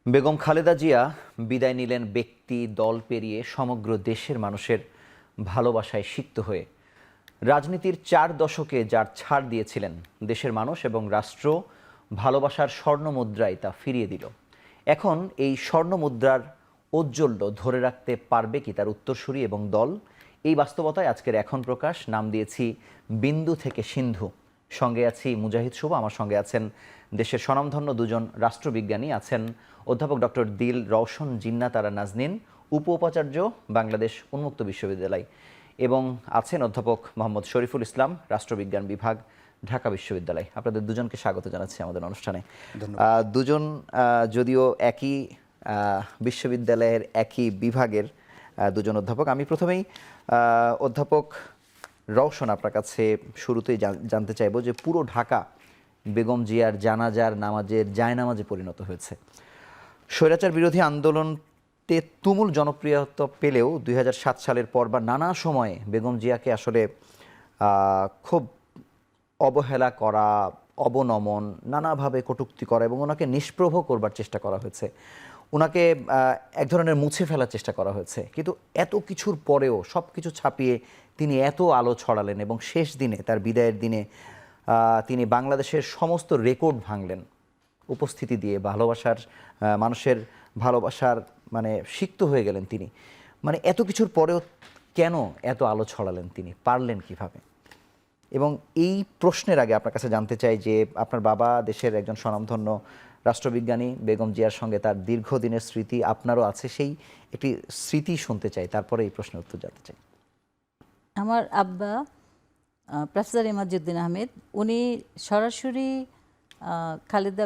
বেগম খালেদা জিয়া বিদায় নিলেন ব্যক্তি দল পেরিয়ে সমগ্র দেশের মানুষের ভালোবাসায় সিক্ত হয়ে। রাজনীতির 4 দশকে যার ছাড় দিয়েছিলেন দেশের মানুষ এবং রাষ্ট্র ভালোবাসার স্বর্ণমুদ্রায় তা ফিরিয়ে দিল। এখন এই স্বর্ণমুদ্রার ঔজ্জ্বল্য ধরে রাখতে পারবে কি তার উত্তরসূরি এবং দল? এই বাস্তবতায় আজকের এখন প্রকাশ নাম দিয়েছি বিন্দু থেকে সিন্ধু। সঙ্গে আছি মুজাহিদ শুভ, আমার সঙ্গে আছেন দেশের স্বনামধন্য দুজন রাষ্ট্রবিজ্ঞানী, আছেন অধ্যাপক ডক্টর দিল রওশন জিন্না তারা নাজনীন, উপ উপাচার্য বাংলাদেশ উন্মুক্ত বিশ্ববিদ্যালয়, এবং আছেন অধ্যাপক মোহাম্মদ শরীফুল ইসলাম, রাষ্ট্রবিজ্ঞান বিভাগ, ঢাকা বিশ্ববিদ্যালয়। আপনাদের দুজনকে স্বাগত জানাচ্ছি আমাদের অনুষ্ঠানে। দুজন যদিও একই বিশ্ববিদ্যালয়ের একই বিভাগের দুজন অধ্যাপক। আমি প্রথমেই অধ্যাপক রওশন আপনার কাছে শুরুতেই জানতে চাইব যে পুরো ঢাকা বেগম জিয়ার জানাজার নামাজের জায়নামাজে পরিণত হয়েছে। স্বৈরাচার বিরোধী আন্দোলনতে তুমুল জনপ্রিয়তা পেলেও 2007 সালের পর বা নানা সময়ে বেগম জিয়াকে আসলে খুব অবহেলা করা, অবনমন, নানাভাবে কটূক্তি করা এবং ওনাকে নিষ্প্রভ করবার চেষ্টা করা হয়েছে, ওনাকে এক ধরনের মুছে ফেলার চেষ্টা করা হয়েছে। কিন্তু এত কিছুর পরেও সব কিছু ছাপিয়ে তিনি এত আলো ছড়ালেন এবং শেষ দিনে, তার বিদায়ের দিনে তিনি বাংলাদেশের সমস্ত রেকর্ড ভাঙলেন উপস্থিতি দিয়ে। ভালোবাসার মানুষের ভালোবাসার মানে সিক্ত হয়ে গেলেন তিনি। মানে এত কিছুর পরেও কেন এত আলো ছড়ালেন তিনি, পারলেন কিভাবে? এবং এই প্রশ্নের আগে আপনার কাছে জানতে চাই যে আপনার বাবা দেশের একজন স্বনামধন্য রাষ্ট্রবিজ্ঞানী, বেগম জিয়ার সঙ্গে তার দীর্ঘদিনের স্মৃতি আপনারও আছে, সেই একটি স্মৃতি শুনতে চাই, তারপরে এই প্রশ্নের উত্তর জানতে চাই। আমার আব্বা প্রফেসর ইমাজউদ্দিন আহমেদ, উনি সরাসরি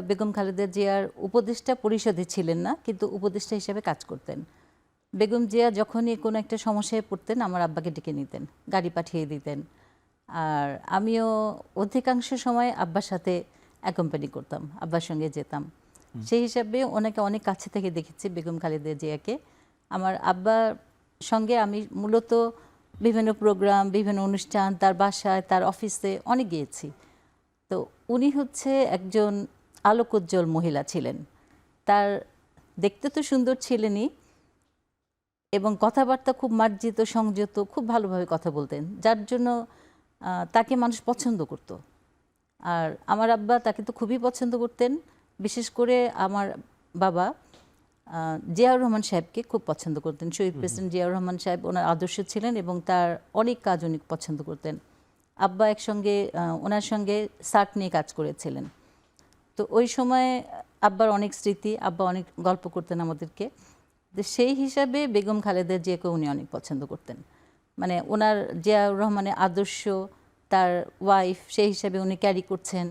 বেগম খালেদা জিয়ার উপদেষ্টা পরিষদে ছিলেন না, কিন্তু উপদেষ্টা হিসেবে কাজ করতেন। বেগম জিয়া যখনই কোনো একটা সমস্যায় পড়তেন আমার আব্বাকে ডেকে নিতেন, গাড়ি পাঠিয়ে দিতেন। আর আমিও অধিকাংশ সময় আব্বার সাথে অ্যাকম্পানি করতাম, আব্বার সঙ্গে যেতাম। সেই হিসাবে ওনাকে অনেক কাছে থেকে দেখেছি বেগম খালেদা জিয়াকে। আমার আব্বার সঙ্গে আমি মূলত বিভিন্ন প্রোগ্রাম, বিভিন্ন অনুষ্ঠান, তার বাসায়, তার অফিসে অনেক গিয়েছি। তো উনি হচ্ছে একজন আলোকোজ্জ্বল মহিলা ছিলেন। তার দেখতে তো সুন্দর ছিলেনই এবং কথাবার্তা খুব মার্জিত, সংযত, খুব ভালোভাবে কথা বলতেন, যার জন্য তাকে মানুষ পছন্দ করত। আর আমার আব্বা তাকে তো খুবই পছন্দ করতেন। বিশেষ করে আমার বাবা জিয়াউর রহমান সাহেবকে খুব পছন্দ করতেন। শহীদ প্রেসিডেন্ট জিয়াউর রহমান সাহেব ওনার আদর্শ ছিলেন এবং তার অনেক কাজ উনি পছন্দ করতেন। আব্বা একসঙ্গে ওনার সঙ্গে সার্ক নিয়ে কাজ করেছিলেন। তো ওই সময় আব্বার অনেক স্মৃতি, আব্বা অনেক গল্প করতেন আমাদেরকে। সেই হিসাবে বেগম খালেদা জিয়াকে উনি অনেক পছন্দ করতেন। মানে ওনার জিয়াউর রহমানের আদর্শ, তার ওয়াইফ সেই হিসাবে উনি ক্যারি করছেন,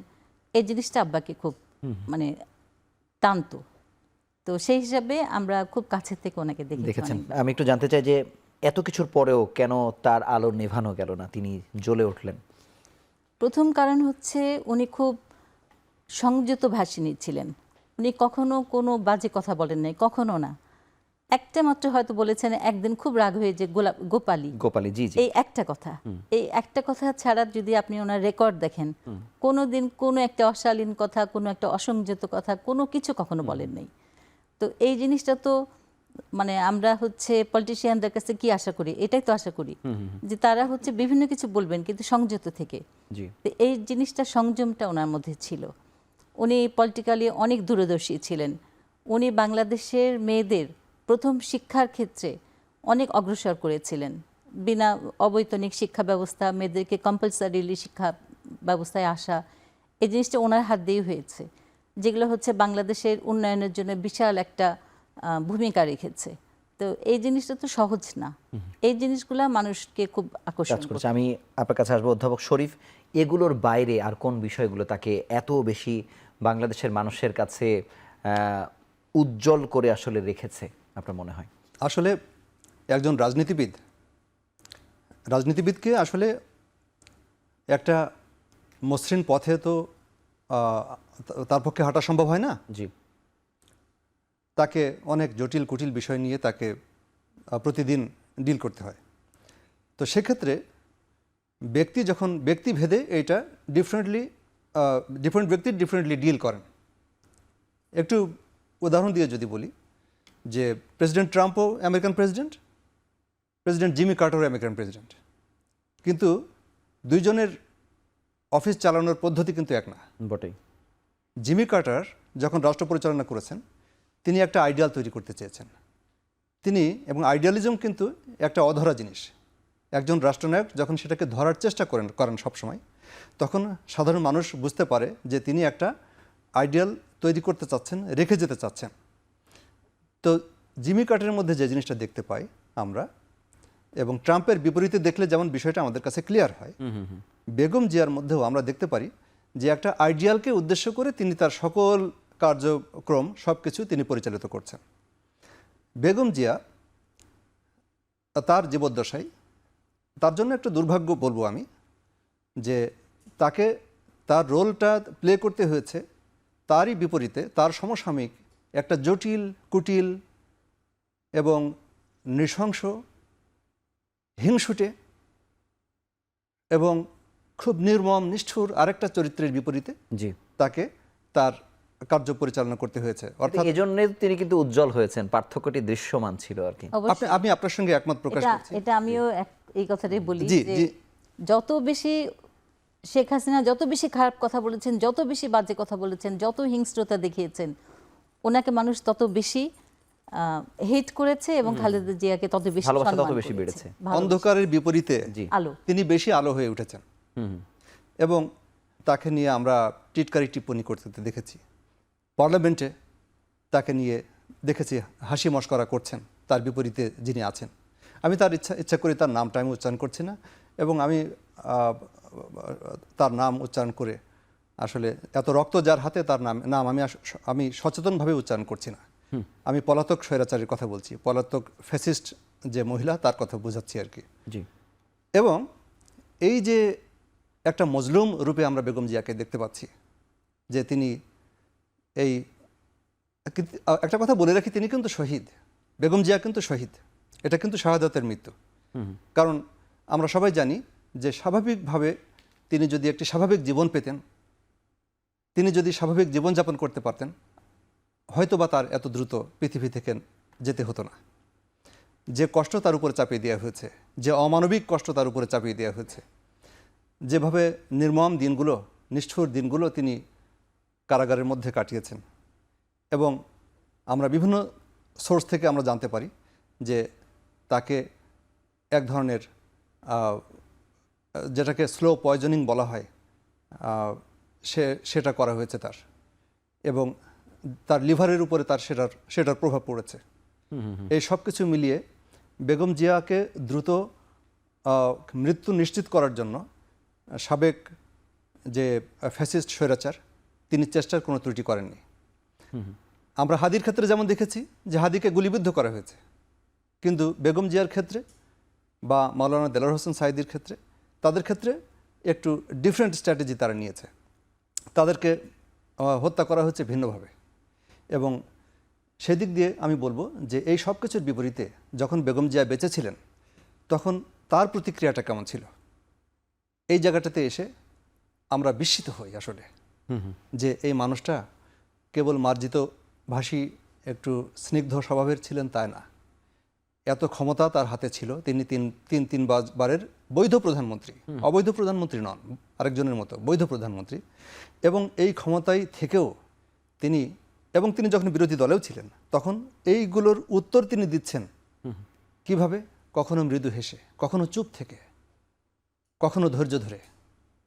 এই জিনিসটা আব্বাকে খুব মানে টানত। তো সেই হিসাবে আমরা খুব কাছে থেকে ওনাকে দেখেছেন। আমি একটু জানতে চাই যে এত কিছুর পরেও কেন তার আলো নেভানো গেল না, তিনি জ্বলে উঠলেন? প্রথম কারণ হচ্ছে উনি খুব সংযত ভাষিণী ছিলেন। উনি কখনো কোনো বাজে কথা বলেন নাই, কখনো না। একটা মাত্র হয়তো বলেছেন একদিন খুব রাগ হয়ে যে গোপালী, জি জি, এই একটা কথা, এই একটা কথা ছাড়া যদি আপনি ওনার রেকর্ড দেখেন, কোনো দিন কোনো একটা অশালীন কথা, কোনো একটা অসংযত কথা, কোনো কিছু কখনো বলেন নাই। তো এই জিনিসটা তো মানে আমরা হচ্ছে পলিটিশিয়ানদের কাছে কি আশা করি, এটাই তো আশা করি যে তারা হচ্ছে বিভিন্ন কিছু বলবেন কিন্তু সংযত থেকে। এই জিনিসটা, সংযমটা ওনার মধ্যে ছিল। উনি পলিটিক্যালি অনেক দূরদর্শী ছিলেন। উনি বাংলাদেশের মেয়েদের প্রথম শিক্ষার ক্ষেত্রে অনেক অগ্রসর করেছিলেন। বিনা অবৈতনিক শিক্ষা ব্যবস্থা, মেয়েদেরকে কম্পালসারিলি শিক্ষা ব্যবস্থায় আসা, এই জিনিসটা ওনার হাত দিয়েই হয়েছে, যেগুলো হচ্ছে বাংলাদেশের উন্নয়নের জন্য বিশাল একটা ভূমিকা রেখেছে। তো এই জিনিসটা তো সহজ না, এই জিনিসগুলো মানুষকে খুব আকর্ষণ করছে। আমি আপনার কাছে আসবো অধ্যাপক শরীফ, এগুলোর বাইরে আর কোন বিষয়গুলো তাকে এত বেশি বাংলাদেশের মানুষের কাছে উজ্জ্বল করে আসলে রেখেছে আপনার মনে হয়? আসলে একজন রাজনীতিবিদকে আসলে একটা মসৃণ পথে তো তার পক্ষে হাঁটা সম্ভব হয় না। জি, তাকে অনেক জটিল কুটিল বিষয় নিয়ে তাকে প্রতিদিন ডিল করতে হয়। তো সেক্ষেত্রে ব্যক্তি যখন ব্যক্তিভেদে এইটা ডিফারেন্ট ব্যক্তি ডিফারেন্টলি ডিল করেন। একটু উদাহরণ দিয়ে যদি বলি যে প্রেসিডেন্ট ট্রাম্পও আমেরিকান প্রেসিডেন্ট, প্রেসিডেন্ট জিমি কার্টারও আমেরিকান প্রেসিডেন্ট, কিন্তু দুইজনের অফিস চালানোর পদ্ধতি কিন্তু এক না। বটেই। জিমি কার্টার যখন রাষ্ট্র পরিচালনা করেছেন তিনি একটা আইডিয়াল তৈরি করতে চেয়েছেন। তিনি এবং আইডিয়ালিজম কিন্তু একটা অধরা জিনিস। একজন রাষ্ট্রনায়ক যখন সেটাকে ধরার চেষ্টা করেন সবসময়, তখন সাধারণ মানুষ বুঝতে পারে যে তিনি একটা আইডিয়াল তৈরি করতে চাচ্ছেন, রেখে যেতে চাচ্ছেন। তো জিমি কার্টারের মধ্যে যে জিনিসটা দেখতে পাই আমরা, এবং ট্রাম্পের বিপরীতে দেখলে যেমন বিষয়টা আমাদের কাছে ক্লিয়ার হয়, বেগম জিয়ার মধ্যেও আমরা দেখতে পারি যে একটা আইডিয়ালকে উদ্দেশ্য করে তিনি তার সকল কার্যক্রম সব কিছু তিনি পরিচালিত করছেন। বেগম জিয়া তার জীবদ্দশায়, তার জন্য একটা দুর্ভাগ্য বলবো আমি, যে তাকে তার রোলটা প্লে করতে হয়েছে তারই বিপরীতে তার সমসাময়িক একটা জটিল, কুটিল এবং নৃশংস, হিংসুটে এবং খুব নির্মম, নিষ্ঠুর আরেকটা চরিত্রের বিপরীতে জি, তাকে তার কার্য পরিচালনা করতে হয়েছে। অর্থাৎ এজন্য তিনি কিন্তু উজ্জ্বল হয়েছেন, পার্থক্যটি দৃশ্যমান ছিল আর কি। অবশ্যই আমি আপনার সঙ্গে একমত প্রকাশ করছি। এটা আমিও এই কথাটাই বলি জি, যে জি। যত বেশি শেখ হাসিনা যত বেশি খারাপ কথা বলেছেন, যত বেশি বাজে কথা বলেছেন, যত হিংস্রতা দেখিয়েছেন, ওনাকে মানুষ তত বেশি হেট করেছে এবং খালেদা জিয়াকে তত বেশি ভালোবাসা তত সম্মান বেশি করেছে। বেড়েছে। ভালোবাসা। অন্ধকারের বিপরীতে জি। আলো। তিনি বেশি আলো হয়ে উঠেছেন এবং তাকে নিয়ে আমরা টিটকারি টিপ্পণী করতে দেখেছি। পার্লামেন্টে তাকে নিয়ে দেখেছি হাসি মশকরা করছেন তার বিপরীতে যিনি আছেন। আমি তার ইচ্ছা করে তার নামটা আমি উচ্চারণ করছি না, এবং আমি তার নাম উচ্চারণ করে আসলে এত রক্ত যার হাতে তার নাম আমি সচেতনভাবে উচ্চারণ করছি না। আমি পলাতক স্বৈরাচারীর কথা বলছি, পলাতক ফ্যাসিস্ট যে মহিলা তার কথা বোঝাচ্ছি আর কি। জি, এবং এই যে একটা মজলুম রূপে আমরা বেগম জিয়াকে দেখতে পাচ্ছি, যে তিনি এই একটা কথা বলে রাখি, তিনি কিন্তু শহীদ, বেগম জিয়া কিন্তু শহীদ, এটা কিন্তু শাহাদাতের মৃত্যু। কারণ আমরা সবাই জানি যে স্বাভাবিকভাবে তিনি যদি একটি স্বাভাবিক জীবন পেতেন, তিনি যদি স্বাভাবিক জীবনযাপন করতে পারতেন, হয়তোবা তার এত দ্রুত পৃথিবী থেকে যেতে হতো না। যে কষ্ট তার উপরে চাপিয়ে দেওয়া হয়েছে, যে অমানবিক কষ্ট তার উপরে চাপিয়ে দেওয়া হয়েছে, যেভাবে নির্মম দিনগুলো, নিষ্ঠুর দিনগুলো তিনি কারাগারের মধ্যে কাটিয়েছেন, এবং আমরা বিভিন্ন সোর্স থেকে আমরা জানতে পারি যে তাকে এক ধরনের যেটাকে স্লো পয়জনিং বলা হয়, সেটা করা হয়েছে তার, এবং তার লিভারের উপরে তার সেটার প্রভাব পড়েছে। এই সব কিছু মিলিয়ে বেগম জিয়াকে দ্রুত মৃত্যু নিশ্চিত করার জন্য সাবেক যে ফ্যাসিস্ট স্বৈরাচার তিনি চেষ্টার কোনো ত্রুটি করেননি। আমরা হাদির ক্ষেত্রে যেমন দেখেছি যে হাদিকে গুলিবিদ্ধ করা হয়েছে, কিন্তু বেগম জিয়ার ক্ষেত্রে বা মাওলানা দেলোয়ার হোসেন সাঈদীর ক্ষেত্রে, তাদের ক্ষেত্রে একটু ডিফারেন্ট স্ট্র্যাটেজি তারা নিয়েছে। তাদেরকে হত্যা করা হচ্ছে ভিন্নভাবে। এবং সেদিক দিয়ে আমি বলবো যে এই সব কিছুর বিপরীতে যখন বেগম জিয়া বেঁচে ছিলেন তখন তার প্রতিক্রিয়াটা কেমন ছিল, এই জায়গাটাতে এসে আমরা বিস্মিত হই আসলে, যে এই মানুষটা কেবল মার্জিত ভাষী একটু স্নিগ্ধ স্বভাবের ছিলেন তাই না, এত ক্ষমতা তার হাতে ছিল। তিনি তিনবারের বৈধ প্রধানমন্ত্রী, অবৈধ প্রধানমন্ত্রী নন, আরেকজনের মতো বৈধ প্রধানমন্ত্রী। এবং এই ক্ষমতায় থেকেও তিনি যখন বিরোধী দলেও ছিলেন তখন এইগুলোর উত্তর তিনি দিচ্ছেন কিভাবে, কখনো মৃদু হেসে, কখনো চুপ থেকে, কখনো ধৈর্য ধরে,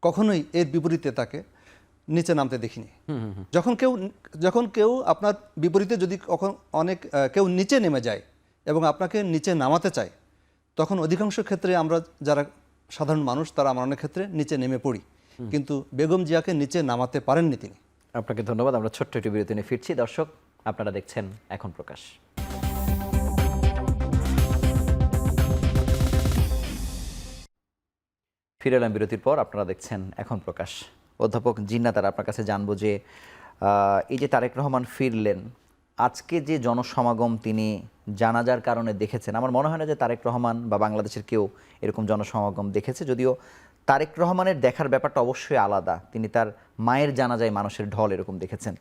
কখনোই এর বিপরীতে তাকে নিচে নামতে দেখিনি। যখন কেউ আপনার বিপরীতে যদি কেউ নিচে নেমে যায় এবং আপনাকে নিচে নামাতে চায়, তখন অধিকাংশ ক্ষেত্রে আমরা যারা সাধারণ মানুষ তারা আমরা অনেক ক্ষেত্রে নিচে নেমে পড়ি, কিন্তু বেগম জিয়াকে নিচে নামাতে পারেননি তিনি। আপনাকে ধন্যবাদ। আমরা ছোট্ট একটি বিরতি নিয়ে ফিরছি। দর্শক, আপনারা দেখছেন এখন প্রকাশ। ফিরে এলাম বিরতির পর। আপনারা দেখছেন এখন প্রকাশ। অধ্যাপক জিন্নাত, আপনার কাছে জানবো যে এই যে তারেক রহমান ফিরলেন, আজকে যে জনসমাগম তিনি জানাজার কারণে দেখেছেন, আমার মনে হয় না যে তারেক রহমান বা বাংলাদেশের কেউ এরকম জনসমাগম দেখেছে। যদিও তারেক রহমানের দেখার ব্যাপারটা অবশ্যই আলাদা, তিনি তার মায়ের জানাজায় মানুষের ঢল এরকম দেখেছেন।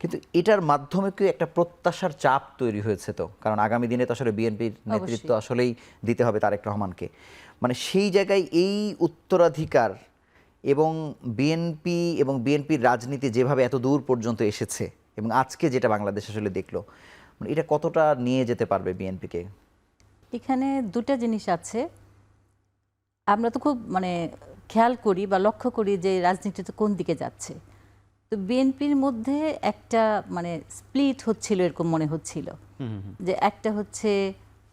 কিন্তু এটার মাধ্যমে কি একটা প্রত্যাশার চাপ তৈরি হয়েছে? তো কারণ আগামী দিনে তো আসলে বিএনপির নেতৃত্ব আসলেই দিতে হবে তারেক রহমানকে, মানে সেই জায়গায় এই উত্তরাধিকার এবং বিএনপির রাজনীতি যেভাবে এত দূর পর্যন্ত এসেছে এবং আজকে যেটা বাংলাদেশ আসলে দেখলো, মানে এটা কতটা নিয়ে যেতে পারবে বিএনপিকে? এখানে দুটা জিনিস আছে। আমরা তো খুব খেয়াল করি বা লক্ষ্য করি যে রাজনীতিতে কোন দিকে যাচ্ছে। তো বিএনপির মধ্যে একটা স্প্লিট হচ্ছিল, এরকম মনে হচ্ছিল যে একটা হচ্ছে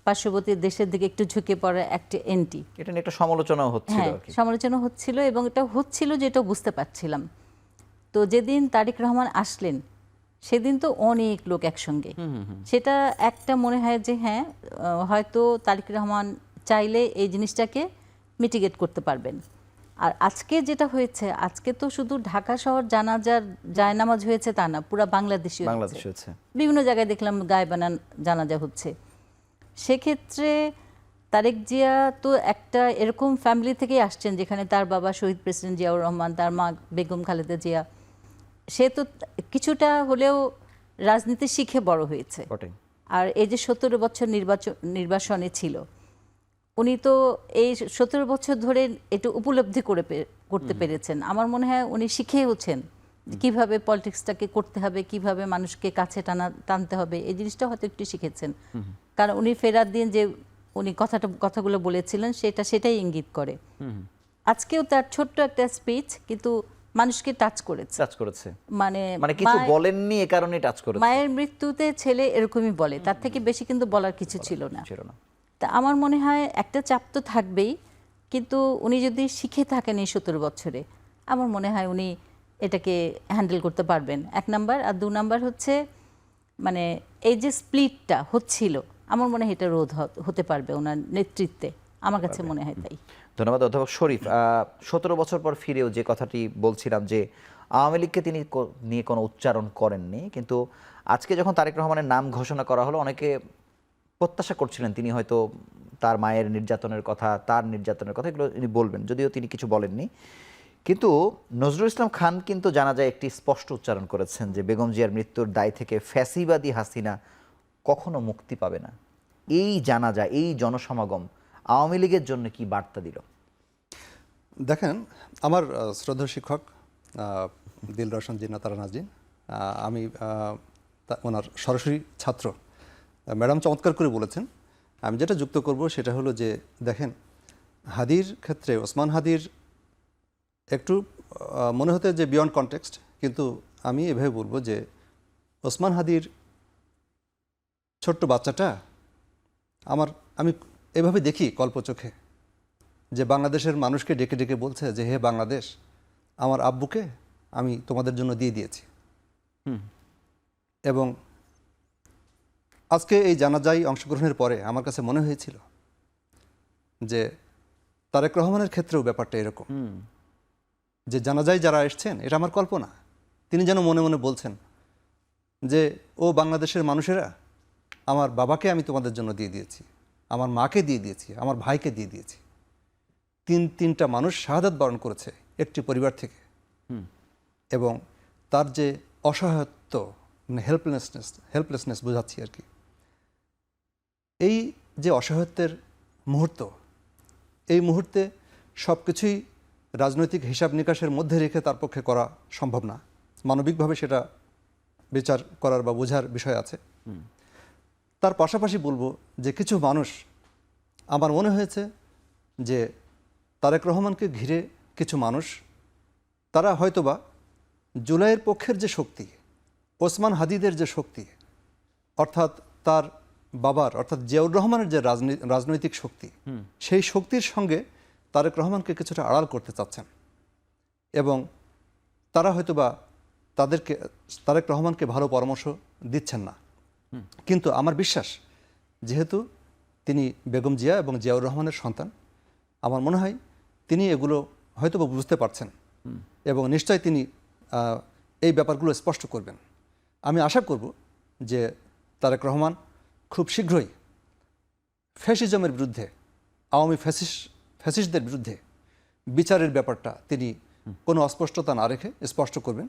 পার্শ্ববর্তী দেশের দিকে একটু ঝুঁকে পড়া, একটা এন্টি। এটা নিয়ে একটা সমালোচনাও হচ্ছিল হ্যাঁ, আর কি। সমালোচনা হচ্ছিল এবং এটা হচ্ছিল যে এটা বুঝতে পারছিলাম। তো যেদিন তারেক রহমান আসলেন সেদিন তো অনেক লোক একসঙ্গে, সেটা একটা মনে হয় যে হ্যাঁ, হয়তো তারেক রহমান চাইলে এই জিনিসটাকে মিটিগেট করতে পারবেন। আর আজকে যেটা হয়েছে, আজকে তো শুধু ঢাকা শহর জানাজার জায়নামাজ হয়েছে তা না, পুরা বাংলাদেশে হচ্ছে। বিভিন্ন জায়গায় দেখলাম গায়েবানা জানাজা হচ্ছে। সেক্ষেত্রে তারেক জিয়া তো একটা এরকম ফ্যামিলি থেকেই আসছেন যেখানে তার বাবা শহীদ প্রেসিডেন্ট জিয়াউর রহমান, তার মা বেগম খালেদা জিয়া। সে তো কিছুটা হলেও রাজনীতি শিখে বড় হয়েছে। আর এই যে 17 বছর নির্বাসনে ছিল, উনি তো এই 17 বছর ধরে এটা উপলব্ধি করতে পেরেছেন। আমার মনে হয় উনি শিখেওছেন কিভাবে পলিটিক্সটাকে করতে হবে, কিভাবে মানুষকে কাছে টানতে হবে, এই জিনিসটা হয়তো একটু শিখেছেন। কারণ উনি ফেরার দিন যে উনি কথাগুলো বলেছিলেন সেটাই ইঙ্গিত করে। আজকেও তার ছোট্ট একটা স্পিচ কিন্তু মানুষকে টাচ করেছে। মানে কিছু বলেননি, এ কারণে টাচ করেছে। মায়ের মৃত্যুতে ছেলে এরকমই বলে, তার থেকে বেশি কিন্তু বলার কিছু ছিল না। তা আমার মনে হয় একটা চাপ তো থাকবেই, কিন্তু উনি যদি শিখে থাকেন এই 17 বছরে, আমার মনে হয় উনি এটাকে হ্যান্ডেল করতে পারবেন, 1 নাম্বার। আর 2 নাম্বার হচ্ছে এই যে স্প্লিটটা হচ্ছিল, আমার মনে হয় এটা রোধ হতে পারবে ওনার নেতৃত্বে, আমার কাছে মনে হয় তাই। ধন্যবাদ অধ্যাপক শরীফ। 17 বছর পর ফিরেও যে কথাটি বলছিলাম যে আওয়ামী লীগকে তিনি নিয়ে কোনো উচ্চারণ করেননি, কিন্তু আজকে যখন তারেক রহমানের নাম ঘোষণা করা হলো, অনেকে প্রত্যাশা করছিলেন তিনি হয়তো তার মায়ের নির্যাতনের কথা, তার নির্যাতনের কথা এগুলো তিনি বলবেন, যদিও তিনি কিছু বলেননি। কিন্তু নজরুল ইসলাম খান কিন্তু জানা যায় একটি স্পষ্ট উচ্চারণ করেছেন যে বেগম জিয়ার মৃত্যুর দায় থেকে ফ্যাসিবাদী হাসিনা কখনো মুক্তি পাবে না। এই জানাজা, এই জনসমাগম আওয়ামী লীগের জন্য কি বার্তা দিল? দেখেন, আমার শ্রদ্ধেয় শিক্ষক দিল রোশন জিন্নাত নাজিন, আমি ওনার সরাসরি ছাত্র। ম্যাডাম চমৎকার করে বলেছেন। আমি যেটা যুক্ত করব সেটা হলো যে দেখেন, হাদির ক্ষেত্রে ওসমান হাদির একটু মনে হতে যে বিয়ন্ড কনটেক্সট, কিন্তু আমি এভাবে বলবো যে ওসমান হাদির ছোট্ট বাচ্চাটা আমি এভাবে দেখি কল্পচোখে, যে বাংলাদেশের মানুষকে ডেকে ডেকে বলছে যে হে বাংলাদেশ, আমার আব্বুকে আমি তোমাদের জন্য দিয়ে দিয়েছি। এবং আজকে এই জানাজায় অংশগ্রহণের পরে আমার কাছে মনে হয়েছিল যে তারেক রহমানের ক্ষেত্রেও ব্যাপারটা এরকম, যে জানাজায় যারা এসছেন, এটা আমার কল্পনা, তিনি যেন মনে মনে বলছেন যে ও বাংলাদেশের মানুষেরা, আমার বাবাকে আমি তোমাদের জন্য দিয়ে দিয়েছি, আমার মাকে দিয়ে দিয়েছি, আমার ভাইকে দিয়ে দিয়েছি। তিনটা মানুষ শাহাদাত বরণ করেছে একটি পরিবার থেকে। এবং তার যে অসহায়ত্ব, হেল্পলেসনেস বোঝাচ্ছি আর কি, এই যে অসহায়ত্বের মুহূর্ত, এই মুহূর্তে সব কিছুই রাজনৈতিক হিসাব নিকাশের মধ্যে রেখে তার পক্ষে করা সম্ভব না। মানবিকভাবে সেটা বিচার করার বা বোঝার বিষয় আছে। তার পাশাপাশি বলবো যে কিছু মানুষ, আমার মনে হয়েছে যে তারেক রহমানকে ঘিরে কিছু মানুষ, তারা হয়তোবা জুলাইয়ের পক্ষের যে শক্তি, ওসমান হাদিদের যে শক্তি, অর্থাৎ তার বাবার অর্থাৎ জিয়াউর রহমানের যে রাজনৈতিক শক্তি, সেই শক্তির সঙ্গে তারেক রহমানকে কিছুটা আড়াল করতে চাচ্ছেন। এবং তারা হয়তোবা তারেক রহমানকে ভালো পরামর্শ দিচ্ছেন না। কিন্তু আমার বিশ্বাস, যেহেতু তিনি বেগম জিয়া এবং জিয়াউর রহমানের সন্তান, আমার মনে হয় তিনি এগুলো হয়তোবা বুঝতে পারছেন এবং নিশ্চয় তিনি এই ব্যাপারগুলো স্পষ্ট করবেন। আমি আশা করব যে তারেক রহমান খুব শীঘ্রই ফ্যাসিজমের বিরুদ্ধে, আওয়ামী ফ্যাসিস্টদের বিরুদ্ধে বিচারের ব্যাপারটা তিনি কোনো অস্পষ্টতা না রেখে স্পষ্ট করবেন,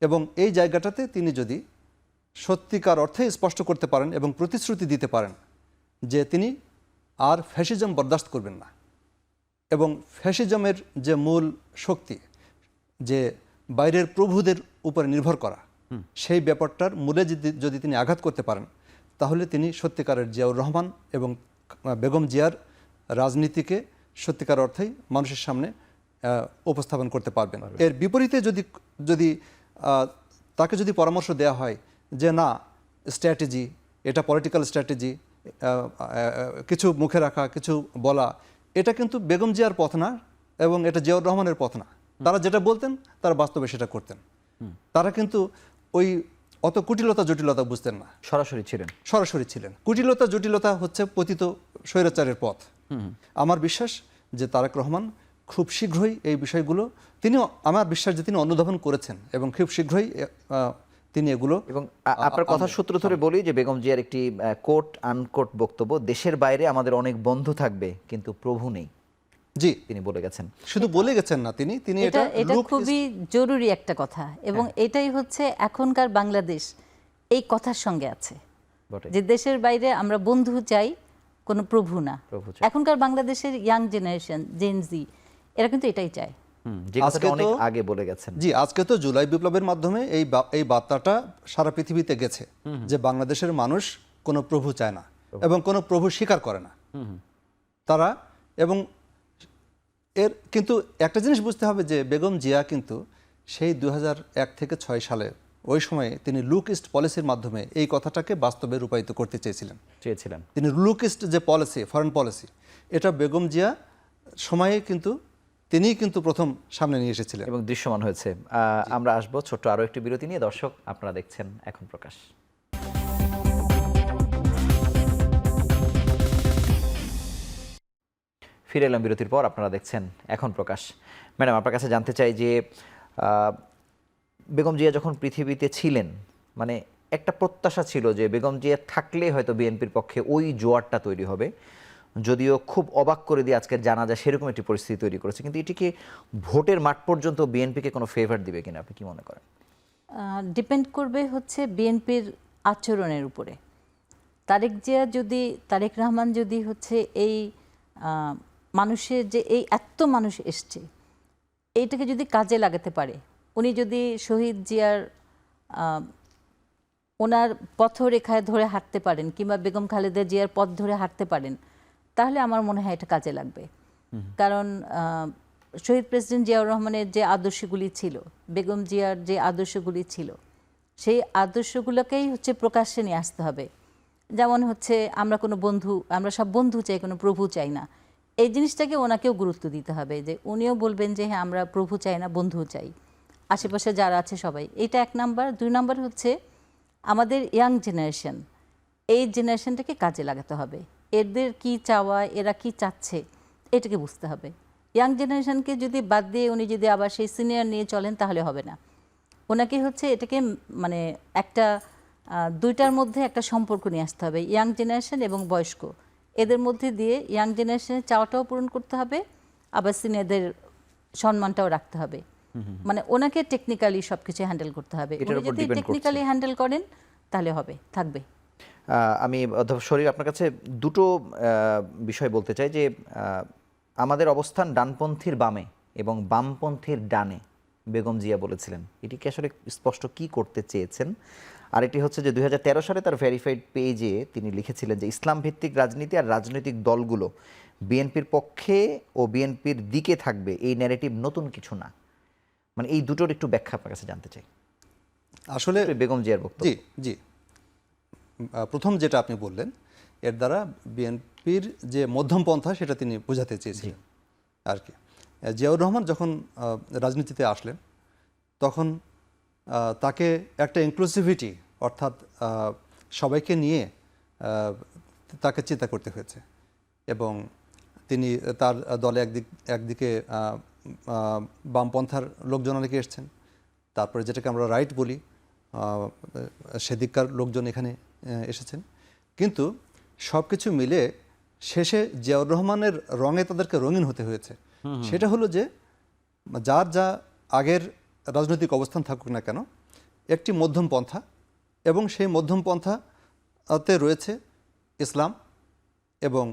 এবং এই জায়গাটাতে তিনি যদি সত্যিকার অর্থে স্পষ্ট করতে পারেন এবং প্রতিশ্রুতি দিতে পারেন যে তিনি আর ফ্যাসিজম বরদাস্ত করবেন না, এবং ফ্যাসিজমের যে মূল শক্তি, যে বাইরের প্রভুদের উপরে নির্ভর করা, সেই ব্যাপারটার মূলে যদি তিনি আঘাত করতে পারেন, তাহলে তিনি সত্যিকারের জিয়াউর রহমান এবং বেগম জিয়ার রাজনীতিকে সত্যিকার অর্থেই মানুষের সামনে উপস্থাপন করতে পারবেন। এর বিপরীতে যদি তাকে যদি পরামর্শ দেওয়া হয় যে না, স্ট্র্যাটেজি, এটা পলিটিক্যাল স্ট্র্যাটেজি, কিছু মুখে রাখা, কিছু বলা, এটা কিন্তু বেগম জিয়ার পথ না এবং এটা জিয়াউর রহমানের পথ না। তারা যেটা বলতেন তারা বাস্তবে সেটা করতেন। তারা কিন্তু ওই অত কুটিলতা জটিলতা বুঝতেন না, সরাসরি ছিলেন। কুটিলতা জটিলতা হচ্ছে পতিত স্বৈরাচারের পথ। আমার বিশ্বাস যে তারেক রহমান খুব শীঘ্রই এই বিষয়গুলো আমার বিশ্বাস যে তিনি অনুধাবন করেছেন এবং খুব শীঘ্রই তিনি এগুলো। এবং আপনার কথা সূত্র ধরে বলি যে বেগম জিয়ার একটি কোট আনকোট বক্তব্য, দেশের বাইরে আমাদের অনেক বন্ধু থাকবে কিন্তু প্রভু নেই, জি তিনি বলে গেছেন। শুধু বলে গেছেন না, তিনি এটা খুবই জরুরি একটা কথা, এবং এটাই হচ্ছে এখনকার বাংলাদেশ এই কথার সঙ্গে আছে যে দেশের বাইরে আমরা বন্ধু চাই, কোনো প্রভু না। এখনকার বাংলাদেশের ইয়াং জেনারেশন, জেন জি, এরা কিন্তু এটাই চায়। আগে বলে গেছেন। জি, আজকে তো জুলাই বিপ্লবের মাধ্যমে এই বার্তাটা সারা পৃথিবীতে গেছে যে বাংলাদেশের মানুষ কোনো প্রভু চায় না এবং কোনো প্রভু স্বীকার করে না তারা। এবং কিন্তু একটা জিনিস বুঝতে হবে যে বেগম জিয়া কিন্তু সেই 2001 থেকে 6 সালে ওই সময়ে তিনি লুক ইস্ট পলিসির মাধ্যমে এই কথাটাকে বাস্তবে রূপায়িত করতে চেয়েছিলেন। তিনি লুক ইস্ট যে পলিসি, ফরেন পলিসি, এটা বেগম জিয়া সময়ে কিন্তু তিনিই কিন্তু প্রথম সামনে নিয়ে এসেছিলেন এবং দৃশ্যমান হয়েছে। আমরা আসবো ছোট্ট আরও একটি বিরতি নিয়ে। দর্শক, আপনারা দেখছেন এখন প্রকাশ। ফিরে এলাম বিরতির পর, আপনারা দেখছেন এখন প্রকাশ। ম্যাডাম, আপনার কাছে জানতে চাই যে বেগম জিয়া যখন পৃথিবীতে ছিলেন, মানে একটা প্রত্যাশা ছিল যে বেগম জিয়া থাকলে হয়তো বিএনপির পক্ষে ওই জোয়ারটা তৈরি হবে, যদিও খুব অবাক করে দিয়ে আজকের জানাজা সেরকম একটি পরিস্থিতি তৈরি করেছে। কিন্তু এটিকে ভোটের মাঠ পর্যন্ত বিএনপিকে কোনো ফেভার দিবে কিনা, আপনি কি মনে করেন? ডিপেন্ড করবে হচ্ছে বিএনপির আচরণের উপরে। তারেক রহমান যদি হচ্ছে এই মানুষের যে এই এত মানুষ এসছে, এইটাকে যদি কাজে লাগাতে পারে, উনি যদি শহীদ জিয়ার ওনার পথরেখায় ধরে হাঁটতে পারেন কিংবা বেগম খালেদা জিয়ার পথ ধরে হাঁটতে পারেন, তাহলে আমার মনে হয় এটা কাজে লাগবে। কারণ শহীদ প্রেসিডেন্ট জিয়াউর রহমানের যে আদর্শগুলি ছিল, বেগম জিয়ার যে আদর্শগুলি ছিল, সেই আদর্শগুলোকেই হচ্ছে প্রকাশ্যে নিয়ে আসতে হবে। যেমন হচ্ছে আমরা সব বন্ধু চাই, কোনো প্রভু চাই না। এই জিনিসটাকে ওনাকেও গুরুত্ব দিতে হবে, যে উনিও বলবেন যে হ্যাঁ, আমরা প্রভু চাই না, বন্ধু চাই, আশেপাশে যারা আছে সবাই। এটা 1 নাম্বার। 2 নাম্বার হচ্ছে আমাদের ইয়াং জেনারেশন, এই জেনারেশনটাকে কাজে লাগাতে হবে। এদের কি চাওয়া, এরা কি চাচ্ছে, এটাকে বুঝতে হবে। ইয়াং জেনারেশনকে যদি বাদ দিয়ে উনি যদি আবার সেই সিনিয়র নিয়ে চলেন, তাহলে হবে না। ওনাকে হচ্ছে এটাকে মানে একটা দুইটার মধ্যে একটা সম্পর্ক নিয়ে আসতে হবে, ইয়াং জেনারেশন এবং বয়স্ক, এদের মধ্যে দিয়ে ইয়াং জেনারেশনের চাওয়াটাও পূরণ করতে হবে, আবার সিনিয়রদের সম্মানটাও রাখতে হবে। মানে ওনাকে টেকনিক্যালি সব কিছু হ্যান্ডেল করতে হবে। উনি যদি টেকনিক্যালি হ্যান্ডেল করেন তাহলে থাকবে। আমি অধ্যাপক শরীফ, আপনার কাছে দুটো বিষয় বলতে চাই যে আমাদের অবস্থান ডানপন্থীর বামে এবং বামপন্থীর ডানে, বেগম জিয়া বলেছিলেন। এটি কি আসলে স্পষ্ট কি করতে চেয়েছেন? আর এটি হচ্ছে যে 2013 সালে তার ভেরিফাইড পেজে তিনি লিখেছিলেন যে ইসলাম ভিত্তিক রাজনীতি আর রাজনৈতিক দলগুলো বিএনপির পক্ষে ও বিএনপির দিকে থাকবে, এই ন্যারেটিভ নতুন কিছু না। মানে এই দুটোর একটু ব্যাখ্যা আপনার কাছে জানতে চাই। আসলে বেগম জিয়ার বক্তব্য। জি, প্রথম যেটা আপনি বললেন, এর দ্বারা বিএনপির যে মধ্যমপন্থা সেটা তিনি বোঝাতে চেয়েছিলেন আর কি। জিয়াউর রহমান যখন রাজনীতিতে আসলেন, তখন তাকে একটা ইনক্লুসিভিটি, অর্থাৎ সবাইকে নিয়ে তাকে চিন্তা করতে হয়েছে। এবং তিনি তার দলে একদিকে বামপন্থার লোকজন অনেকে এসছেন, তারপরে যেটাকে আমরা রাইট বলি, সেদিককার লোকজন এখানে এসেছেন, কিন্তু সব কিছু মিলে শেষে জিয়াউর রহমানের রঙে তাদেরকে রঙিন হতে হয়েছে। সেটা হলো যে যার যা আগের রাজনৈতিক অবস্থান থাকুক না কেন, একটি মধ্যম পন্থা, এবং সেই মধ্যম পন্থাতে রয়েছে ইসলাম এবং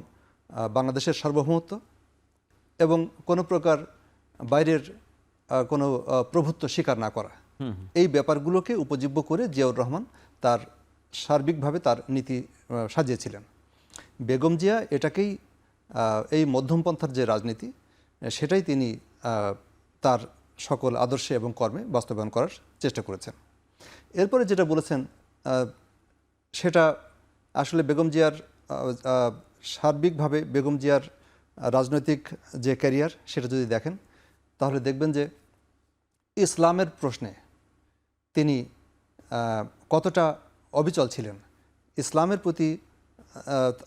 বাংলাদেশের সার্বভৌমত্ব এবং কোনো প্রকার বাইরের কোনো প্রভুত্ব স্বীকার না করা। এই ব্যাপারগুলোকে উপজীব্য করে জিয়াউর রহমান তার সার্বিকভাবে তার নীতি সাজিয়েছিলেন। বেগম জিয়া এটাকেই এই মধ্যমপন্থার যে রাজনীতি, সেটাই তিনি তার সকল আদর্শে এবং কর্মে বাস্তবায়ন করার চেষ্টা করেছেন। এরপরে যেটা বলেছেন সেটা আসলে বেগম জিয়ার সার্বিকভাবে বেগম জিয়ার রাজনৈতিক যে ক্যারিয়ার সেটা যদি দেখেন, তাহলে দেখবেন যে ইসলামের প্রশ্নে তিনি কতটা অবিচল ছিলেন। ইসলামের প্রতি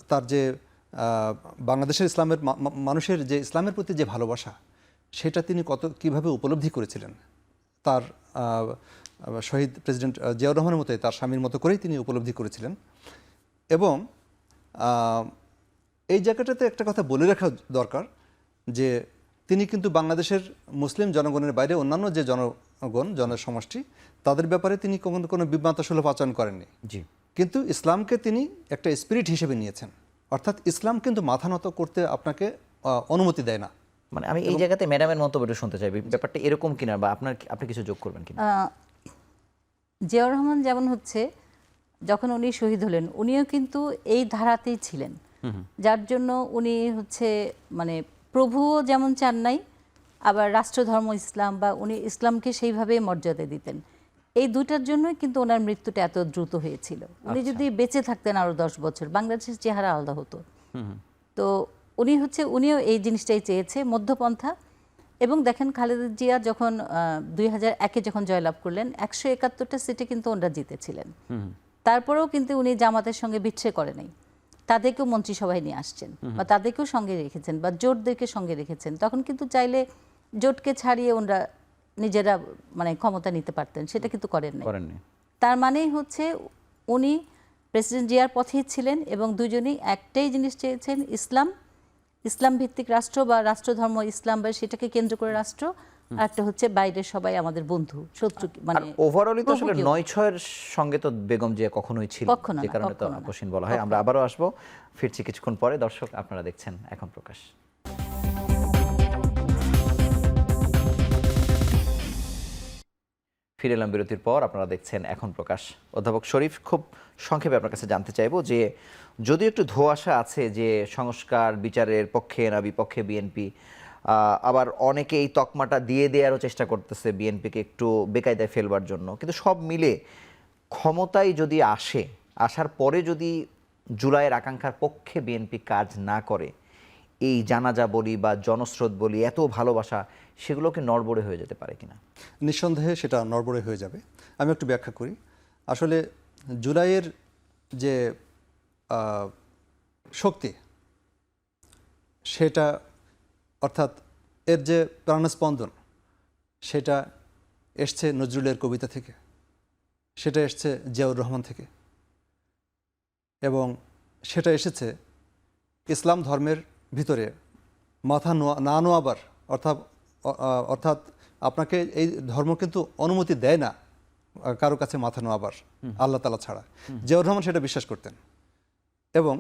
তার যে বাংলাদেশের ইসলামের মানুষের যে ইসলামের প্রতি যে ভালোবাসা, সেটা তিনি কীভাবে উপলব্ধি করেছিলেন। তার শহীদ প্রেসিডেন্ট জিয়াউর রহমানের মতোই, তার স্বামীর মতো করেই তিনি উপলব্ধি করেছিলেন। এবং এই জায়গাটাতে একটা কথা বলে রাখা দরকার যে তিনি কিন্তু বাংলাদেশের মুসলিম জনগণের বাইরে অন্যান্য যে জনসমষ্টি, তাদের ব্যাপারে তিনি কোনো বিভ্রান্তসুলভ আচরণ করেননি। জি, কিন্তু ইসলামকে তিনি একটা স্পিরিট হিসেবে নিয়েছেন, অর্থাৎ ইসলাম কিন্তু মাথা নত করতে আপনাকে অনুমতি দেয় না। মানে আমি এই জায়গাতে ম্যাডামের মন্তব্যটা শুনতে চাই, ব্যাপারটা এরকম কিনা, বা আপনি কিছু যোগ করবেন কিনা? জিয়াউর রহমান যেমন হচ্ছে, যখন উনি শহীদ হলেন, উনিও কিন্তু এই ধারাতেই ছিলেন, যার জন্য উনি হচ্ছে মানে প্রভুও যেমন চান নাই, আবার রাষ্ট্রধর্ম ইসলাম বা উনি ইসলামকে সেইভাবে মর্যাদা দিতেন। এই দুইটার জন্যই কিন্তু ওনার মৃত্যুটা এত দ্রুত হয়েছিল। উনি যদি বেঁচে থাকতেন আরো 10 বছর, বাংলাদেশের চেহারা আলাদা হতো। তো উনিও এই জিনিসটাই চেয়েছে, মধ্যপন্থা। এবং দেখেন খালেদা জিয়া যখন 2001-এ যখন জয়লাভ করলেন, 171টা সিটে কিন্তু ওনারা জিতেছিলেন। তারপরেও কিন্তু উনি জামাতের সঙ্গে বিচ্ছেদ করে নাই, তাদেরকেও মন্ত্রিসভায় নিয়ে আসছেন বা তাদেরকেও সঙ্গে রেখেছেন বা জোটদেরকে সঙ্গে রেখেছেন। তখন কিন্তু চাইলে জোটকে ছাড়িয়ে ওনারা নিজেরা মানে ক্ষমতা নিতে পারতেন, সেটা কিন্তু করেননি। তার মানেই হচ্ছে উনি প্রেসিডেন্ট জিয়ার পথেই ছিলেন এবং দুজনেই একটাই জিনিস চেয়েছেন, ইসলাম ভিত্তিক রাষ্ট্র বা রাষ্ট্রধর্ম ইসলাম, বা সেটাকে কেন্দ্র করে রাষ্ট্র। আর একটা হচ্ছে বাইরের সবাই আমাদের বন্ধু, শত্রু মানে ওভারঅলই তো আসলে 9-6-এর সঙ্গে তো বেগম জিয়া কখনোই ছিল, যে কারণে তো আপোষহীন বলা হয়। আমরা আবারও আসবো, ফিরছি কিছুক্ষণ পরে। দর্শক, আপনারা দেখছেন এখন প্রকাশ। ফিরে এলাম বিরতির পর, আপনারা দেখছেন এখন প্রকাশ। অধ্যাপক শরীফ, খুব সংক্ষেপে আপনার কাছে জানতে চাইবো যে যদিও একটু ধোঁয়াশা আছে যে সংস্কার বিচারের পক্ষে না বিপক্ষে বিএনপি, আবার অনেকে এই তকমাটা দিয়ে দেওয়ারও চেষ্টা করতেছে বিএনপিকে একটু বেকায়দায় ফেলবার জন্য, কিন্তু সব মিলে ক্ষমতায় যদি আসার পরে যদি জুলাইয়ের আকাঙ্ক্ষার পক্ষে বিএনপি কাজ না করে, এই জানাজা বলি বা জনস্রোত বলি, এত ভালোবাসা, সেগুলোকে নড়বড়ে হয়ে যেতে পারে কিনা? নিঃসন্দেহে সেটা নড়বড়ে হয়ে যাবে। আমি একটু ব্যাখ্যা করি। আসলে জুলাইয়ের যে শক্তি, সেটা অর্থাৎ এর যে প্রাণস্পন্দন, সেটা এসছে নজরুলের কবিতা থেকে, সেটা এসছে জিয়াউর রহমান থেকে, এবং সেটা এসেছে ইসলাম ধর্মের ভিতরে মাথা না নোয়াবার, অর্থাৎ আপনাকে এই ধর্ম কিন্তু অনুমতি দেয় না কারো কাছে মাথা নোয়াবার আল্লাহ তাআলা ছাড়া। জিয়াউর রহমান সেটা বিশ্বাস করতেন, এবং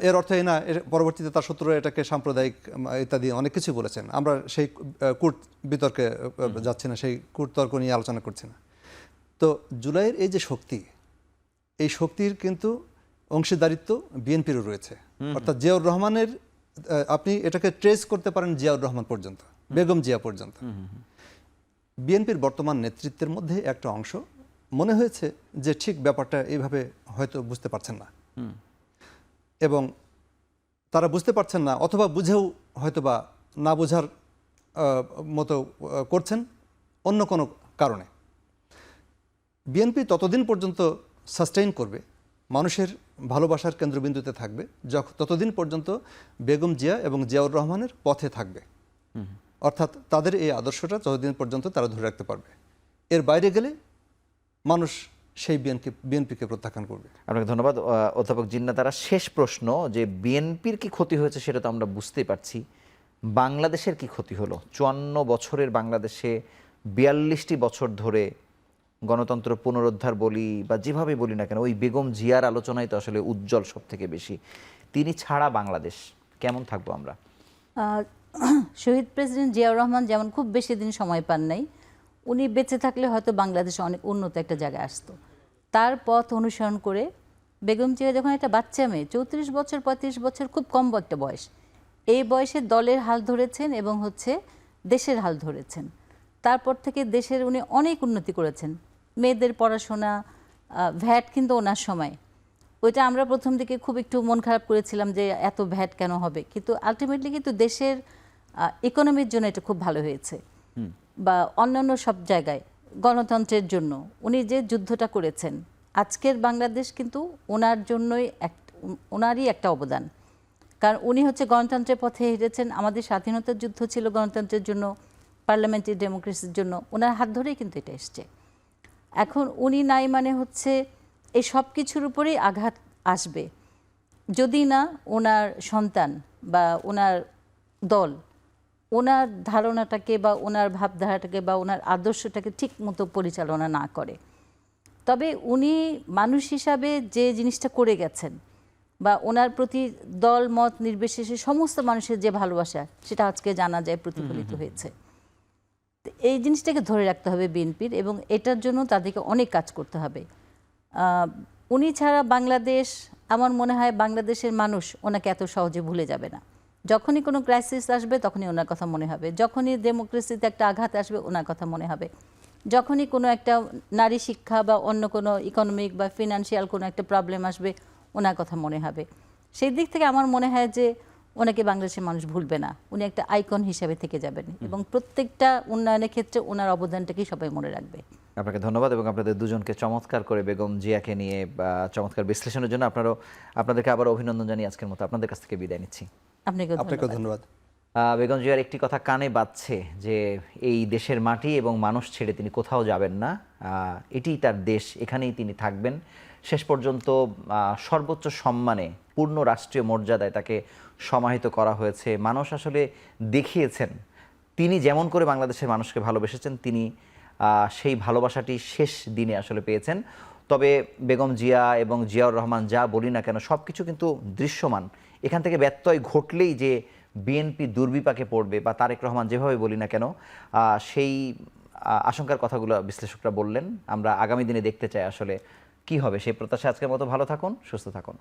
এর অর্থ এই না পরবর্তীতে তার শত্রুরা এটাকে সাম্প্রদায়িক ইত্যাদি অনেক কিছু বলেছেন। আমরা সেই কূট বিতর্কে যাচ্ছি না, সেই কূট তর্ক নিয়ে আলোচনা করছি না। তো জুলাইয়ের এই যে শক্তি, এই শক্তির কিন্তু অংশীদারিত্ব বিএনপিরও রয়েছে। অর্থাৎ জিয়াউর রহমানের, আপনি এটাকে ট্রেস করতে পারেন জিয়াউর রহমান পর্যন্ত, বেগম জিয়া পর্যন্ত। বিএনপির বর্তমান নেতৃত্বের মধ্যে একটা অংশ মনে হয়েছে যে ঠিক ব্যাপারটা এইভাবে হয়তো বুঝতে পারছেন না, এবং তারা বুঝতে পারছেন না, অথবা বুঝেও হয়তোবা না বোঝার মতো করছেন অন্য কোনো কারণে। বিএনপি ততদিন পর্যন্ত সাস্টেইন করবে, মানুষের ভালোবাসার কেন্দ্রবিন্দুতে থাকবে, ততদিন পর্যন্ত বেগম জিয়া এবং জিয়াউর রহমানের পথে থাকবে। অর্থাৎ তাদের এই আদর্শটা ততদিন পর্যন্ত তারা ধরে রাখতে পারবে। এর বাইরে গেলে মানুষ সেই বিএনপিকে প্রত্যাখ্যান করবে। আপনাকে ধন্যবাদ অধ্যাপক জিন্নাত আরা। শেষ প্রশ্ন, যে বিএনপির কি ক্ষতি হয়েছে সেটা তো আমরা বুঝতেই পারছি, বাংলাদেশের কি ক্ষতি হলো? 54 বছরের বাংলাদেশে 42টি বছর ধরে গণতন্ত্র পুনরুদ্ধার বলি বা যেভাবে বলি না কেন, ওই বেগম জিয়ার আলোচনায় তো আসলে উজ্জ্বল সব থেকে বেশি। তিনি ছাড়া বাংলাদেশ কেমন থাকবো আমরা? শহীদ প্রেসিডেন্ট জিয়াউর রহমান যেমন খুব বেশি দিন সময় পান নাই, উনি বেঁচে থাকলে হয়তো বাংলাদেশে অনেক উন্নত একটা জায়গায় আসতো। তার পথ অনুসরণ করে বেগম জিয়া যখন একটা বাচ্চা মেয়ে, 34 বছর 35 বছর, খুব কম একটা বয়স, এই বয়সে দলের হাল ধরেছেন এবং দেশের হাল ধরেছেন। তারপর থেকে দেশের উনি অনেক উন্নতি করেছেন। মেয়েদের পড়াশোনা, ভ্যাট কিন্তু ওনার সময়, ওইটা আমরা প্রথম দিকে খুব একটু মন খারাপ করেছিলাম যে এত ভ্যাট কেন হবে, কিন্তু আলটিমেটলি কিন্তু দেশের ইকোনমির জন্য এটা খুব ভালো হয়েছে। বা অন্যান্য সব জায়গায় গণতন্ত্রের জন্য উনি যে যুদ্ধটা করেছেন, আজকের বাংলাদেশ কিন্তু ওনার জন্যই ওনারই একটা অবদান। কারণ উনি গণতন্ত্রের পথে হেঁটেছেন। আমাদের স্বাধীনতার যুদ্ধ ছিল গণতন্ত্রের জন্য, পার্লামেন্টারি ডেমোক্রেসির জন্য, ওনার হাত ধরেই কিন্তু এটা এসছে। এখন উনি নাই মানে এই সব কিছুর উপরেই আঘাত আসবে যদি না ওনার সন্তান বা ওনার দল ওনার ধারণাটাকে বা ওনার ভাবধারাটাকে বা ওনার আদর্শটাকে ঠিক মতো পরিচালনা না করে। তবে উনি মানুষ হিসাবে যে জিনিসটা করে গেছেন বা ওনার প্রতি দল মত নির্বিশেষে সমস্ত মানুষের যে ভালোবাসা, সেটা আজকে জানা যায় প্রতিফলিত হয়েছে। এই জিনিসটাকে ধরে রাখতে হবে বিএনপির, এবং এটার জন্য তাদেরকে অনেক কাজ করতে হবে। উনি ছাড়া বাংলাদেশ, আমার মনে হয় বাংলাদেশের মানুষ ওনাকে এত সহজে ভুলে যাবে না। যখনই কোনো ক্রাইসিস আসবে তখনই ওনার কথা মনে হবে, যখনই ডেমোক্রেসিতে একটা আঘাত আসবে ওনার কথা মনে হবে, যখনই কোনো একটা নারী শিক্ষা বা অন্য কোনো ইকোনমিক বা ফিনান্সিয়াল কোনো একটা প্রবলেম আসবে ওনার কথা মনে হবে। সেই দিক থেকে আমার মনে হয় যে ওনাকে বাংলাদেশের মানুষ ভুলবে না, উনি একটা আইকন হিসাবে থেকে যাবেন এবং প্রত্যেকটা উন্নয়নের ক্ষেত্রে ওনার অবদানটাকেই সবাই মনে রাখবে। আপনাকে ধন্যবাদ, এবং আপনাদের দুজনকে চমৎকার করে বেগম জিয়াকে নিয়ে চমৎকার বিশ্লেষণের জন্য আপনাদেরকে আবার অভিনন্দন জানিয়ে আজকের মতো আপনাদের কাছ থেকে বিদায় নিচ্ছি। আপনাকে ধন্যবাদ। বেগম জিয়ার একটি কথা কানে বাজছে যে এই দেশের মাটি এবং মানুষ ছেড়ে তিনি কোথাও যাবেন না, এটিই তার দেশ, এখানেই তিনি থাকবেন শেষ পর্যন্ত। সর্বোচ্চ সম্মানে, পূর্ণ রাষ্ট্রীয় মর্যাদায় তাকে সমাহিত করা হয়েছে। মানুষ আসলে দেখিয়েছেন তিনি যেমন করে বাংলাদেশের মানুষকে ভালোবেসেছেন, তিনি সেই ভালোবাসাটি শেষ দিনে আসলে পেয়েছেন। তবে বেগম জিয়া এবং জিয়াউর রহমান যা বলি না কেন, সব কিছু কিন্তু দৃশ্যমান। এখান থেকে ব্যত্যয় ঘটলেই যে বিএনপি দুর্বিপাকে পড়বে বা তারেক রহমান যেভাবে বলি না কেন, সেই আশঙ্কার কথাগুলো বিশ্লেষকরা বললেন। আমরা আগামী দিনে দেখতে চাই আসলে কি হবে সেই প্রত্যাশা। আজকের মতো ভালো থাকুন, সুস্থ থাকুন।